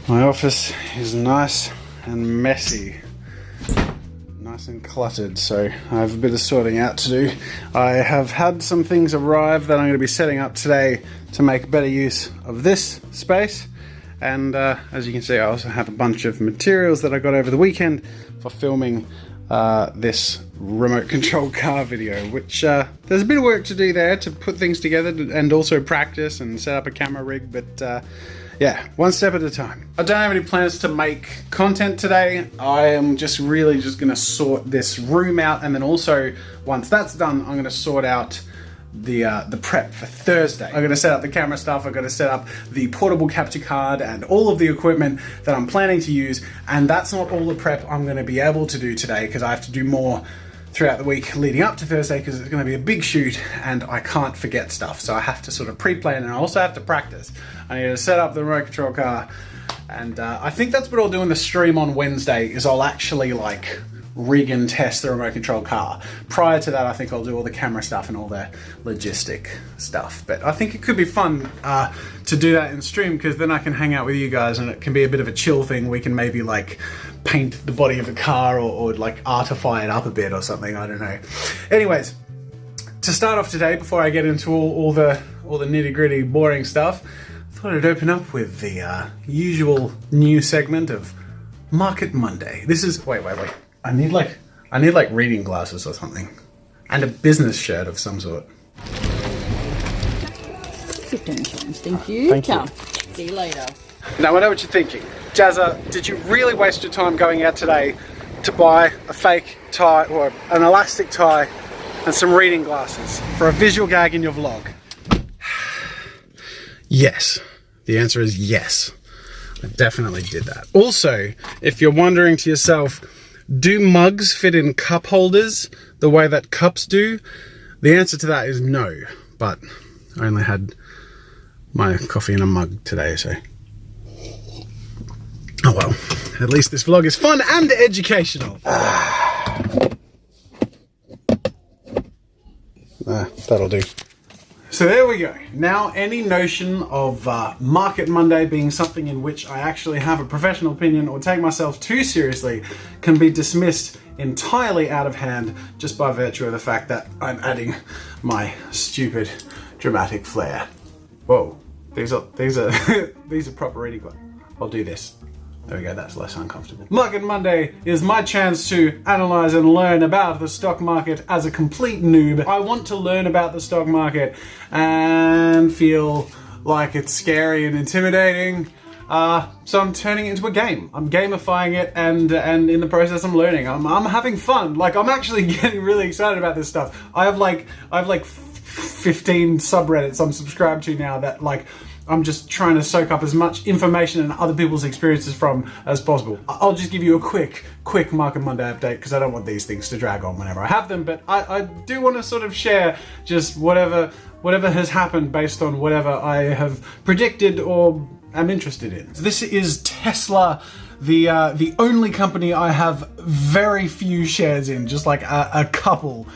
My office is nice and messy, nice and cluttered, so I have a bit of sorting out to do. I have had some things arrive that I'm going to be setting up today to make better use of this space, and as you can see, I also have a bunch of materials that I got over the weekend for filming this remote control car video, which there's a bit of work to do there to put things together and also practice and set up a camera rig, but yeah, one step at a time. I don't have any plans to make content today. I am just really just gonna sort this room out, and then also once that's done, I'm gonna sort out the prep for Thursday. I'm gonna set up the camera stuff, I'm gonna set up the portable capture card and all of the equipment that I'm planning to use, and that's not all the prep I'm gonna be able to do today because I have to do more throughout the week leading up to Thursday because it's going to be a big shoot and I can't forget stuff, so I have to sort of pre-plan, and I also have to practice. I need to set up the remote control car, and I think that's what I'll do in the stream on Wednesday, is I'll actually like rig and test the remote control car. Prior to that, I think I'll do all the camera stuff and all the logistic stuff, but I think it could be fun to do that in stream because then I can hang out with you guys and it can be a bit of a chill thing. We can maybe like paint the body of a car or like artify it up a bit or something, I don't know. Anyways, to start off today, before I get into all the nitty-gritty boring stuff, I thought I'd open up with the usual new segment of Market Monday. This is wait. I need like reading glasses or something, and a business shirt of some sort. 15 shillings, thank you. Thank you. Ciao. See you later. Now I know what you're thinking. Jazza, did you really waste your time going out today to buy a fake tie or an elastic tie and some reading glasses for a visual gag in your vlog? Yes. The answer is yes. I definitely did that. Also, if you're wondering to yourself, do mugs fit in cup holders the way that cups do? The answer to that is no, but I only had my coffee in a mug today, so oh well, at least this vlog is fun and educational. That'll do. So there we go. Now any notion of Market Monday being something in which I actually have a professional opinion or take myself too seriously can be dismissed entirely out of hand just by virtue of the fact that I'm adding my stupid dramatic flair. Whoa, these are these are proper reading glasses. I'll do this. There we go, that's less uncomfortable. Market Monday is my chance to analyze and learn about the stock market as a complete noob. I want to learn about the stock market and feel like it's scary and intimidating. So I'm turning it into a game. I'm gamifying it, and in the process I'm learning. I'm having fun. Like, I'm actually getting really excited about this stuff. I have like 15 subreddits I'm subscribed to now that like I'm just trying to soak up as much information and other people's experiences from as possible. I'll just give you a quick Market Monday update because I don't want these things to drag on whenever I have them, but I do want to sort of share just whatever has happened based on whatever I have predicted or am interested in. This is Tesla, the only company I have very few shares in, just like a couple.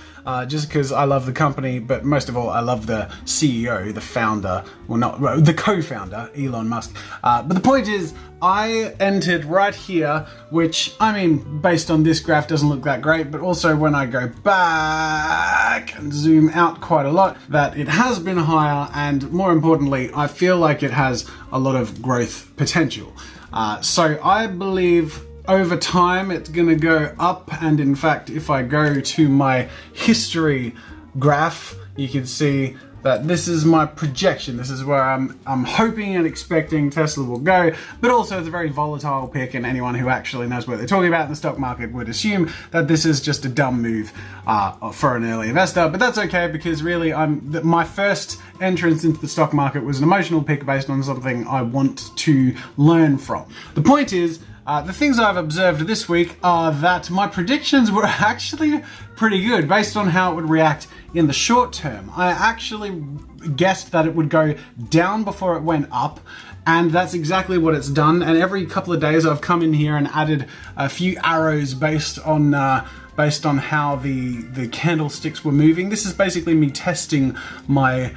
Just because I love the company, but most of all, I love the CEO, the founder, well, the co-founder, Elon Musk. But the point is, I entered right here, which, I mean, based on this graph, doesn't look that great, but also when I go back and zoom out quite a lot, that it has been higher, and more importantly, I feel like it has a lot of growth potential. So I believe over time it's gonna go up, and in fact if I go to my history graph you can see that this is my projection. This is where I'm hoping and expecting Tesla will go, but also it's a very volatile pick, and anyone who actually knows what they're talking about in the stock market would assume that this is just a dumb move for an early investor, but that's okay because really my first entrance into the stock market was an emotional pick based on something I want to learn from. The point is, the things I've observed this week are that my predictions were actually pretty good based on how it would react in the short term. I actually guessed that it would go down before it went up, and that's exactly what it's done. And every couple of days I've come in here and added a few arrows based on how the candlesticks were moving. This is basically me testing my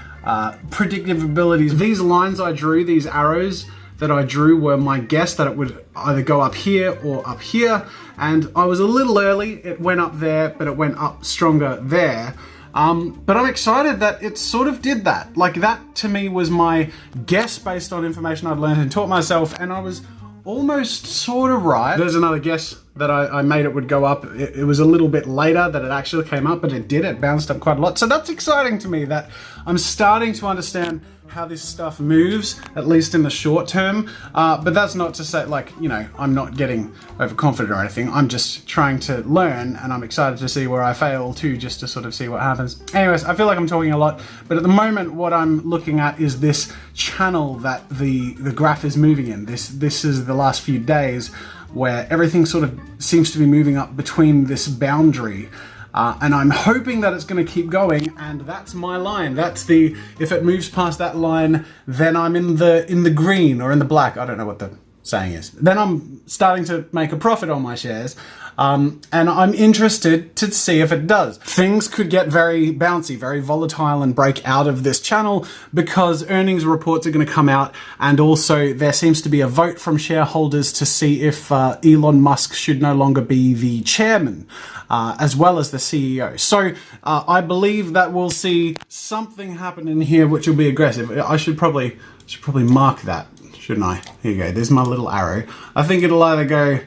predictive abilities. These lines I drew, these arrows, that I drew were my guess that it would either go up here or up here, and I was a little early. It went up there, but it went up stronger there. But I'm excited that it sort of did that. Like, that to me was my guess based on information I'd learned and taught myself, and I was almost sort of right. There's another guess that I made it would go up. It was a little bit later that it actually came up, but it did. It bounced up quite a lot. So that's exciting to me, that I'm starting to understand how this stuff moves, at least in the short term. But that's not to say, like, you know, I'm not getting overconfident or anything. I'm just trying to learn, and I'm excited to see where I fail too, just to sort of see what happens. Anyways, I feel like I'm talking a lot, but at the moment what I'm looking at is this channel that the graph is moving in. This is the last few days where everything sort of seems to be moving up between this boundary. And I'm hoping that it's going to keep going, and that's my line. That's the, if it moves past that line, then I'm in the green or in the black. I don't know what the saying is. Then I'm starting to make a profit on my shares, and I'm interested to see if it does. Things could get very bouncy, very volatile, and break out of this channel because earnings reports are going to come out, and also there seems to be a vote from shareholders to see if Elon Musk should no longer be the chairman, as well as the CEO. So I believe that we'll see something happen in here which will be aggressive. I should probably mark that, shouldn't I? Here you go. There's my little arrow. I think it'll either go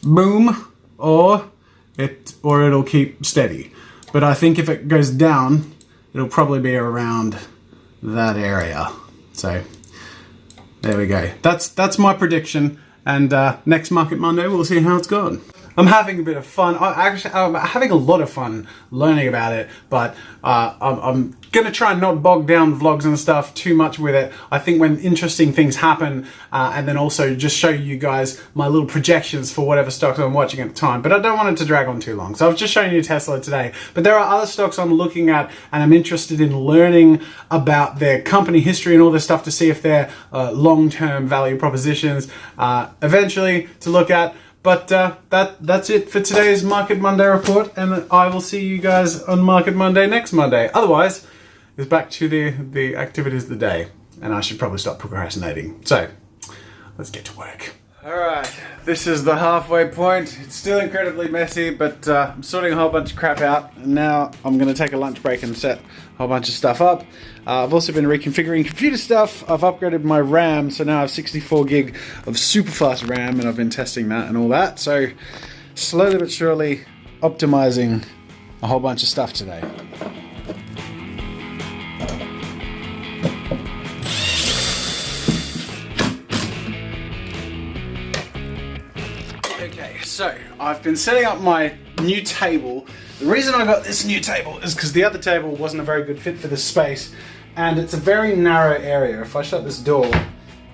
boom or it'll keep steady. But I think if it goes down, it'll probably be around that area. So there we go. That's my prediction. And next Market Monday, we'll see how it's gone. I'm having a bit of fun. I'm having a lot of fun learning about it, but I'm going to try and not bog down vlogs and stuff too much with it. I think when interesting things happen, and then also just show you guys my little projections for whatever stocks I'm watching at the time, but I don't want it to drag on too long. So I've just shown you Tesla today, but there are other stocks I'm looking at, and I'm interested in learning about their company history and all this stuff to see if they're long-term value propositions eventually to look at. But that's it for today's Market Monday report, and I will see you guys on Market Monday next Monday. Otherwise, it's back to the activities of the day, and I should probably stop procrastinating. So, let's get to work. Alright, this is the halfway point. It's still incredibly messy, but I'm sorting a whole bunch of crap out, and now I'm going to take a lunch break and set a whole bunch of stuff up. I've also been reconfiguring computer stuff. I've upgraded my RAM, so now I have 64 gig of super fast RAM, and I've been testing that and all that. So slowly but surely optimizing a whole bunch of stuff today. Okay, so I've been setting up my new table. The reason I got this new table is because the other table wasn't a very good fit for this space, and it's a very narrow area. If I shut this door,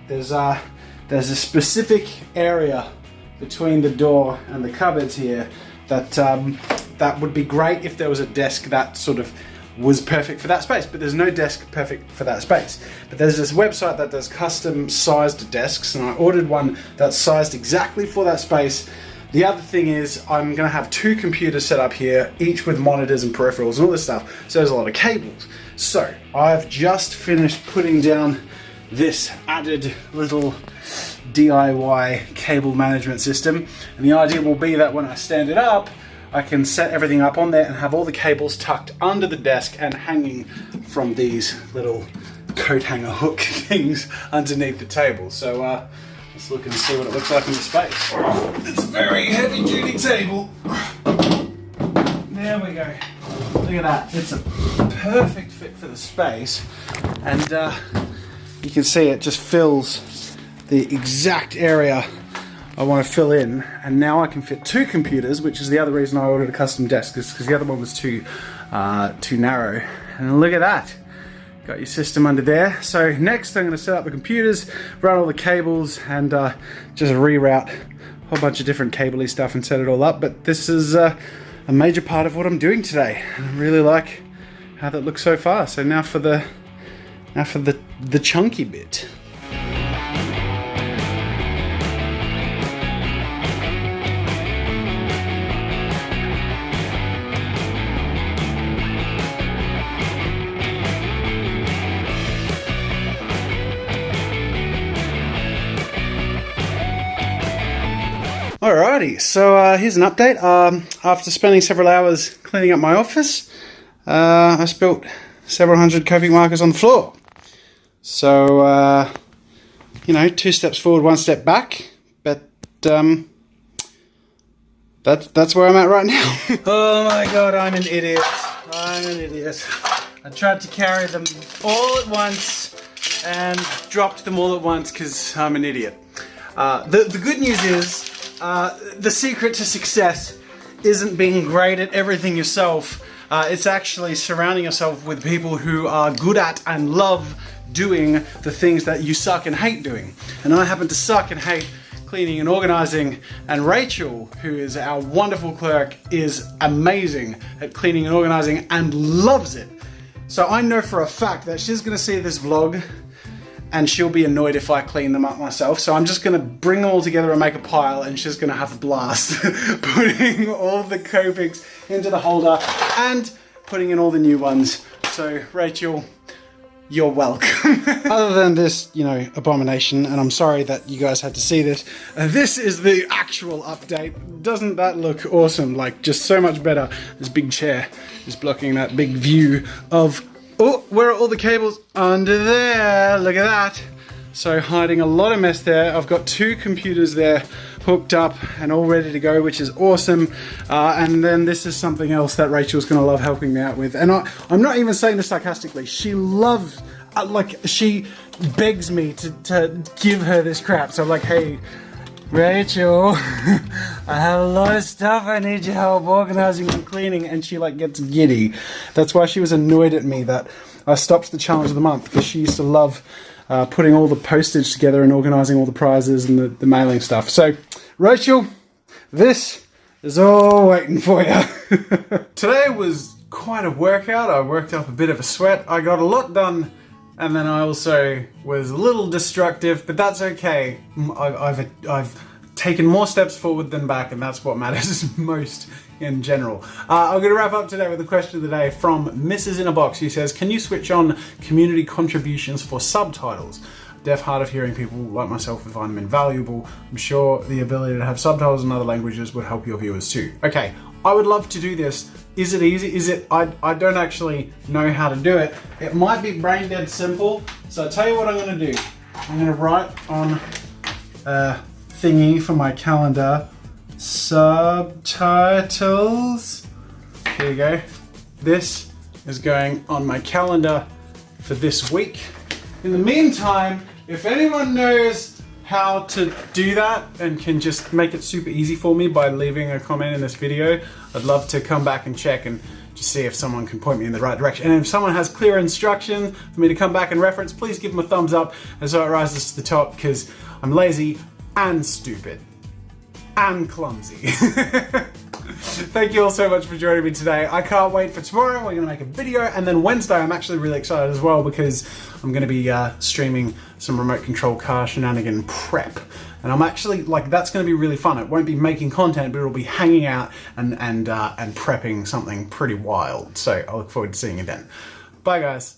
there's a specific area between the door and the cupboards here that that would be great if there was a desk that sort of was perfect for that space, but there's no desk perfect for that space. But there's this website that does custom sized desks, and I ordered one that's sized exactly for that space. The other thing is I'm going to have 2 computers set up here, each with monitors and peripherals and all this stuff, so there's a lot of cables. So I've just finished putting down this added little DIY cable management system, and the idea will be that when I stand it up, I can set everything up on there and have all the cables tucked under the desk and hanging from these little coat hanger hook things underneath the table. So let's look and see what it looks like in the space. It's a very heavy duty table. There we go. Look at that. It's a perfect fit for the space, and you can see it just fills the exact area I want to fill in, and now I can fit 2 computers, which is the other reason I ordered a custom desk, is because the other one was too narrow. And look at that. Got your system under there. So next I'm going to set up the computers, run all the cables, and just reroute a whole bunch of different cable-y stuff and set it all up. But this is a major part of what I'm doing today, and I really like how that looks so far. So now for the chunky bit. Alrighty, so here's an update. After spending several hours cleaning up my office, I spilt several hundred Copic markers on the floor. So, you know, 2 steps forward, 1 step back, but that's where I'm at right now. Oh my god, I'm an idiot. I'm an idiot. I tried to carry them all at once and dropped them all at once because I'm an idiot. The good news is, the secret to success isn't being great at everything yourself. It's actually surrounding yourself with people who are good at and love doing the things that you suck and hate doing. And I happen to suck and hate cleaning and organizing, and Rachel, who is our wonderful clerk, is amazing at cleaning and organizing and loves it. So I know for a fact that she's gonna see this vlog and she'll be annoyed if I clean them up myself. So I'm just gonna bring them all together and make a pile, and she's gonna have a blast putting all the Copics into the holder and putting in all the new ones. So Rachel, you're welcome. Other than this, you know, abomination, and I'm sorry that you guys had to see this, this is the actual update. Doesn't that look awesome? Like, just so much better. This big chair is blocking that big view of, oh, where are all the cables? Under there, look at that. So hiding a lot of mess there. I've got 2 computers there hooked up and all ready to go, which is awesome. And then this is something else that Rachel's gonna love helping me out with. And I'm not even saying this sarcastically. She loves, like, she begs me to give her this crap. So I'm like, hey, Rachel, I have a lot of stuff I need your help organizing and cleaning, and she like gets giddy. That's why she was annoyed at me that I stopped the challenge of the month, because she used to love putting all the postage together and organizing all the prizes and the mailing stuff. So, Rachel, this is all waiting for you. Today was quite a workout. I worked up a bit of a sweat. I got a lot done, and then I also was a little destructive, but that's okay. I've taken more steps forward than back, and that's what matters most in general. I'm going to wrap up today with a question of the day from Mrs. in a Box, who says, can you switch on community contributions for subtitles? Deaf, hard of hearing people like myself would find them invaluable. I'm sure the ability to have subtitles in other languages would help your viewers too. Okay, I would love to do this. Is it easy? Is it? I don't actually know how to do it. It might be brain dead simple. So I'll tell you what I'm going to do. I'm going to write on a thingy for my calendar, subtitles. Here you go. This is going on my calendar for this week. In the meantime, if anyone knows how to do that and can just make it super easy for me by leaving a comment in this video, I'd love to come back and check and just see if someone can point me in the right direction. And if someone has clear instruction for me to come back and reference, please give them a thumbs up and so it rises to the top, because I'm lazy and stupid and clumsy. Thank you all so much for joining me today. I can't wait for tomorrow. We're gonna make a video, and then Wednesday I'm actually really excited as well, because I'm gonna be streaming some remote control car shenanigan prep. And I'm actually, like, that's gonna be really fun. It won't be making content, but it'll be hanging out and prepping something pretty wild. So I look forward to seeing you then. Bye guys.